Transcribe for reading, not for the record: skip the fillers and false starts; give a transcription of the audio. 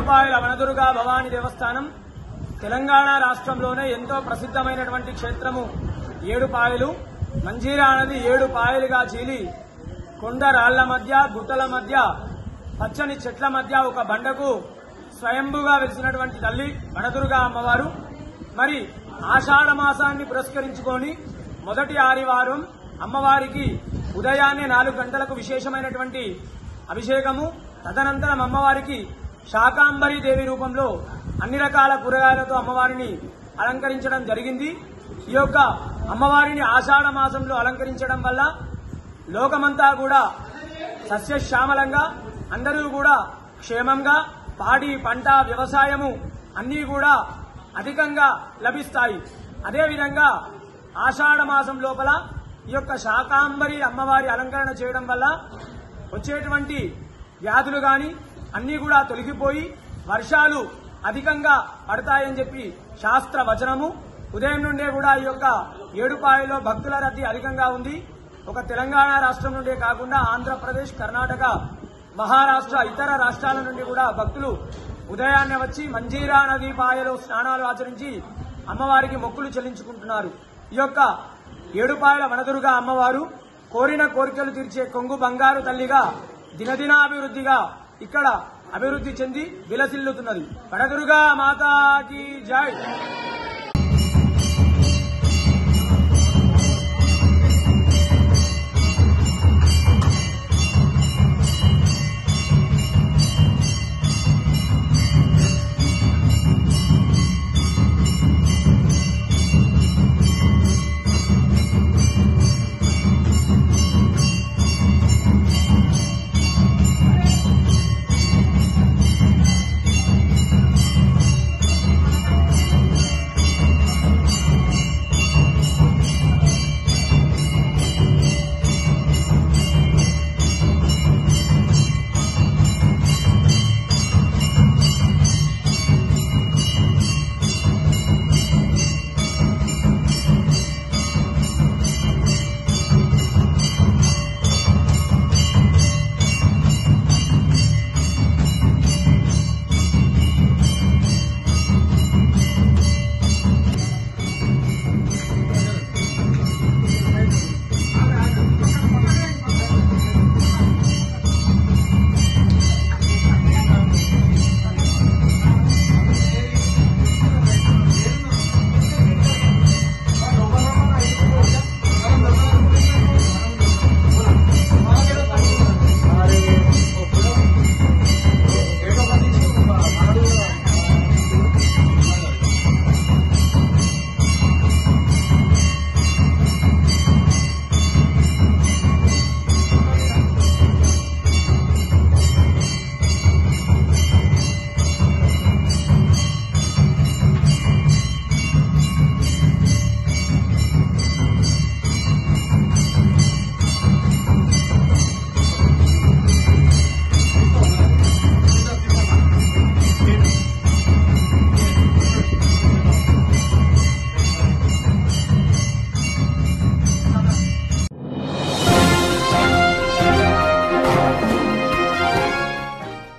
ఏడుపాయల వనదుర్గా భవానీ దేవస్థానం తెలంగాణ రాష్ట్రంలోనే ఎంతో ప్రసిద్ధమైనటువంటి క్షేత్రము. ఏడుపాయలు మంజీరా నది 7 పాయలుగా చీలి కొండ రాళ్ల మధ్య గుట్టల మధ్య పచ్చని చెట్ల మధ్య ఒక బండకు స్వయంభుగా వెలిసినటువంటి తల్లి వనదుర్గా అమ్మవారు. మరి ఆషాఢ మాసాన్ని పురస్కరించుకొని మొదటి ఆదివారం అమ్మవారికి ఉదయాన్నే 4 గంటలకు విశేషమైనటువంటి అభిషేకము. తదనంతరం అమ్మవారికి శాకాంబరి దేవి రూపంలో అన్ని రకాల కూరగాయలతో అమ్మవారిని అలంకరించడం జరిగింది. ఈ యొక్క అమ్మవారిని ఆషాఢ మాసంలో అలంకరించడం వల్ల లోకమంతా కూడా సస్యశ్యామలంగా, అందరూ కూడా క్షేమంగా, పాడి పంట వ్యవసాయము అన్నీ కూడా అధికంగా లభిస్తాయి. అదేవిధంగా ఆషాఢ మాసం లోపల ఈ యొక్క శాకాంబరి అమ్మవారి అలంకరణ చేయడం వల్ల వచ్చేటువంటి వ్యాధులు గాని అన్నీ కూడా తొలగిపోయి వర్షాలు అధికంగా పడతాయని చెప్పి శాస్త్ర వచనము. ఉదయం నుండే కూడా ఈ యొక్క ఏడుపాయలో భక్తుల రద్దీ అధికంగా ఉంది. ఒక తెలంగాణ రాష్ట్రం నుండే కాకుండా ఆంధ్రప్రదేశ్, కర్ణాటక, మహారాష్ట్ర, ఇతర రాష్ట్రాల నుండి కూడా భక్తులు ఉదయాన్నే వచ్చి మంజీరా నదీ పాయలో స్నానాలు ఆచరించి అమ్మవారికి మొక్కులు చెల్లించుకుంటున్నారు. ఈ యొక్క ఏడుపాయల వనదుర్గా అమ్మవారు కోరిన కోరికలు తీర్చే కొంగు బంగారు తల్లిగా దినదినాభివృద్ధిగా ఇక్కడ అభివృద్ధి చెంది విలసిల్లుతున్నది. వనదుర్గా మాతాకి జై.